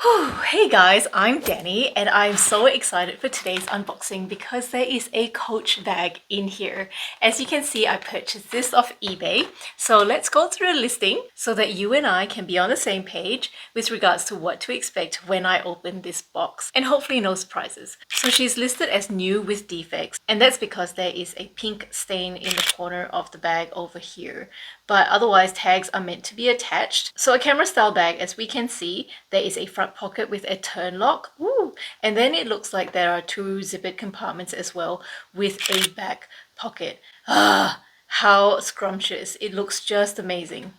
Hey guys, I'm Dani and I'm so excited for today's unboxing because there is a Coach bag in here. As you can see, I purchased this off eBay. So let's go through the listing so that you and I can be on the same page with regards to what to expect when I open this box, and hopefully no surprises. So she's listed as new with defects, and that's because there is a pink stain in the corner of the bag over here. But otherwise tags are meant to be attached. So a camera style bag, as we can see, there is a front pocket with a turn lock. Woo! And then it looks like there are two zippered compartments as well with a back pocket. Ah, how scrumptious. It looks just amazing.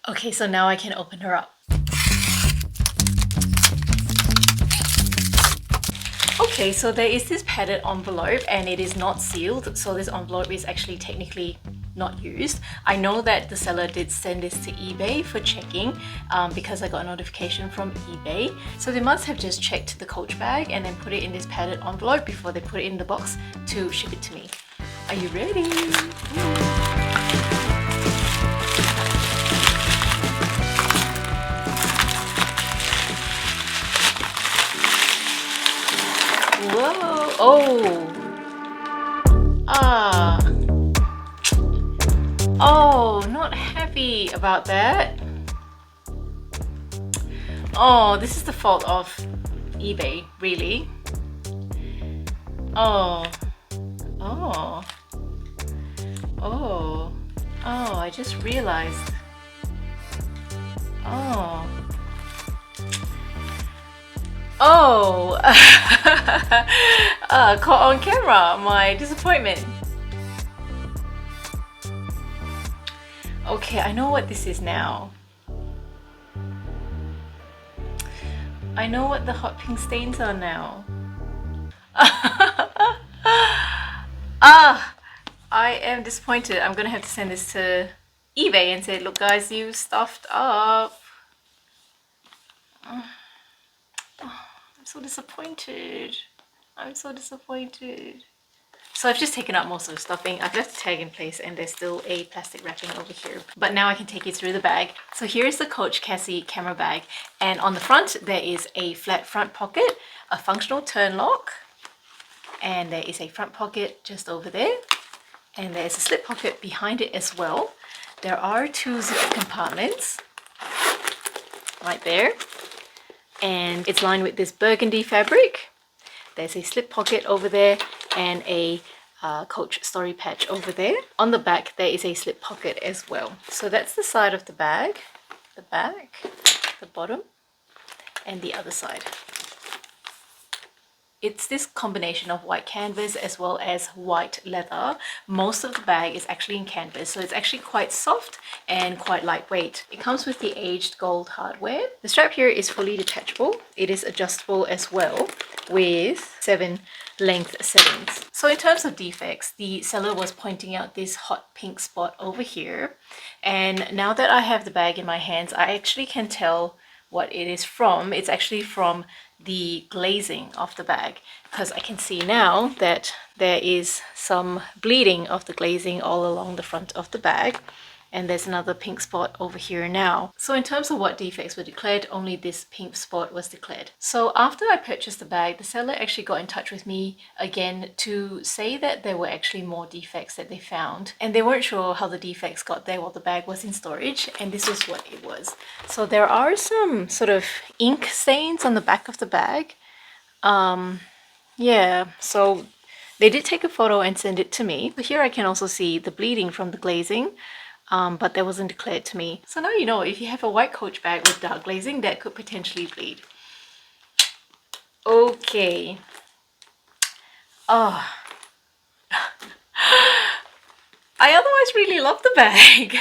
Okay, so now I can open her up. Okay, so there is this padded envelope and it is not sealed, so this envelope is actually technically not used. I know that the seller did send this to eBay for checking because I got a notification from eBay. So they must have just checked the Coach bag and then put it in this padded envelope before they put it in the box to ship it to me. Are you ready? Whoa! Oh! Ah! Oh, not happy about that. Oh, this is the fault of eBay, really. Oh. Oh. Oh. Oh, I just realized. Oh. Oh. Caught on camera, my disappointment. Okay, I know what this is now. I know what the hot pink stains are now. Ah, I am disappointed. I'm gonna have to send this to eBay and say, look guys, you stuffed up. Oh, I'm so disappointed. I'm so disappointed. So I've just taken out most of the stuffing. I've left the tag in place and there's still a plastic wrapping over here. But now I can take you through the bag. So here is the Coach Cassie camera bag. And on the front, there is a flat front pocket, a functional turn lock, and there is a front pocket just over there. And there's a slip pocket behind it as well. There are two zip compartments right there. And it's lined with this burgundy fabric. There's a slip pocket over there and a Coach story patch over there. On the back there is a slip pocket as well. So that's the side of the bag, the back, the bottom, and the other side. It's this combination of white canvas as well as white leather. Most of the bag is actually in canvas, so it's actually quite soft and quite lightweight. It comes with the aged gold hardware. The strap here is fully detachable. It is adjustable as well with 7 length settings. So in terms of defects, the seller was pointing out this hot pink spot over here. And now that I have the bag in my hands, I actually can tell what it is from. It's actually from the glazing of the bag, because I can see now that there is some bleeding of the glazing all along the front of the bag, and there's another pink spot over here now. So in terms of what defects were declared, only this pink spot was declared. So after I purchased the bag, the seller actually got in touch with me again to say that there were actually more defects that they found, and they weren't sure how the defects got there while the bag was in storage, and this was what it was. So there are some sort of ink stains on the back of the bag. Yeah, so they did take a photo and send it to me. But here I can also see the bleeding from the glazing. But that wasn't declared to me. So now you know, if you have a white Coach bag with dark glazing, that could potentially bleed. Okay. Oh. I otherwise really love the bag.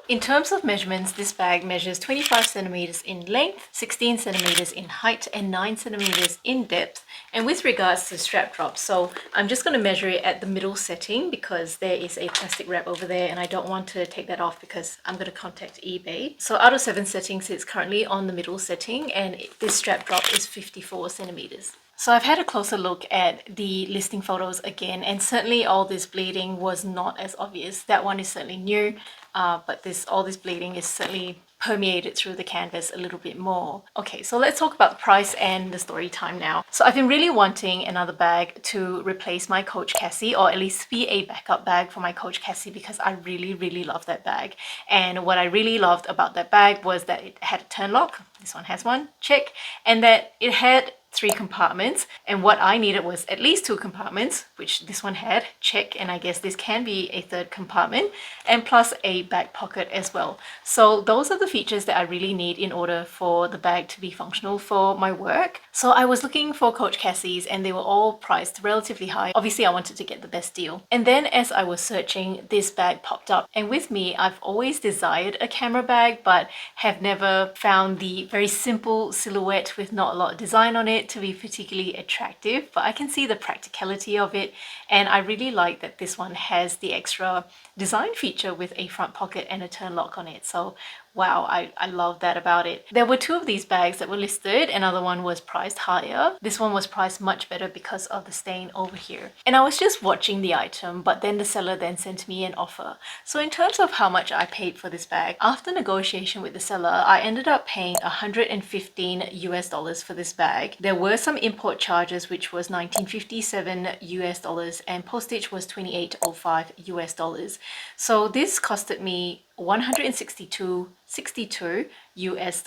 In terms of measurements, this bag measures 25 centimeters in length, 16 centimeters in height, and 9 centimeters in depth. And with regards to strap drop, so I'm just going to measure it at the middle setting because there is a plastic wrap over there and I don't want to take that off because I'm going to contact eBay. So out of 7 settings, it's currently on the middle setting, and this strap drop is 54 centimeters. So I've had a closer look at the listing photos again, and certainly all this bleeding was not as obvious. That one is certainly new, but all this bleeding is certainly permeated through the canvas a little bit more. Okay, so let's talk about the price and the story time now. So I've been really wanting another bag to replace my Coach Cassie, or at least be a backup bag for my Coach Cassie, because I really love that bag. And what I really loved about that bag was that it had a turn lock. This one has one, check. And that it had 3 compartments, and what I needed was at least 2 compartments, which this one had, check. And I guess this can be a 3rd compartment, and plus a back pocket as well. So those are the features that I really need in order for the bag to be functional for my work. So I was looking for Coach Cassie's, and they were all priced relatively high. Obviously I wanted to get the best deal. And then as I was searching, this bag popped up. And with me, I've always desired a camera bag, but have never found the very simple silhouette with not a lot of design on it to be particularly attractive. But I can see the practicality of it, and I really like that this one has the extra design feature with a front pocket and a turn lock on it. So wow, I love that about it. There were 2 of these bags that were listed. Another one was priced higher. This one was priced much better because of the stain over here. And I was just watching the item, but then the seller then sent me an offer. So in terms of how much I paid for this bag, after negotiation with the seller, I ended up paying $115 for this bag. There were some import charges, which was $19.57 and postage was $28.05. So this costed me $162.62 US.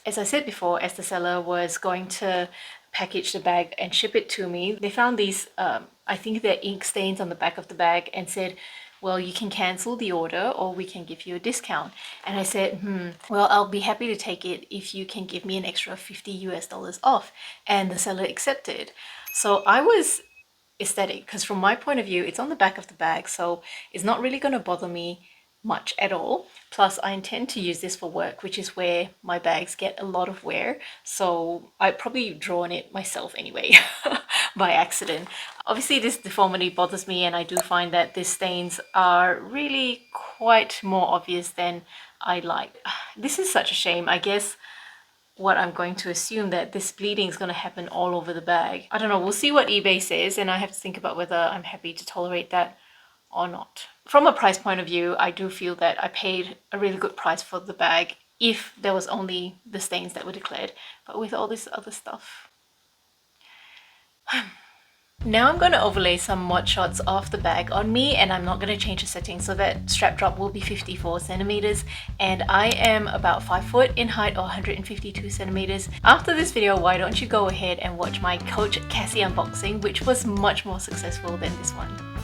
As I said before, as the seller was going to package the bag and ship it to me, they found these I think they're ink stains on the back of the bag, and said, well, you can cancel the order or we can give you a discount. And I said, well, I'll be happy to take it if you can give me an extra $50 US off. And the seller accepted. So I was ecstatic, because from my point of view, it's on the back of the bag, so it's not really going to bother me much at all. Plus I intend to use this for work, which is where my bags get a lot of wear, so I'd probably drawn it myself anyway by accident. Obviously this deformity bothers me, and I do find that these stains are really quite more obvious than I like. This is such a shame. I guess what I'm going to assume that this bleeding is going to happen all over the bag. I don't know, we'll see what eBay says, and I have to think about whether I'm happy to tolerate that or not. From a price point of view, I do feel that I paid a really good price for the bag if there was only the stains that were declared, but with all this other stuff. Now I'm going to overlay some mod shots of the bag on me, and I'm not going to change the setting, so that strap drop will be 54 centimeters, and I am about 5 foot in height, or 152 centimeters. After this video, why don't you go ahead and watch my Coach Cassie unboxing, which was much more successful than this one.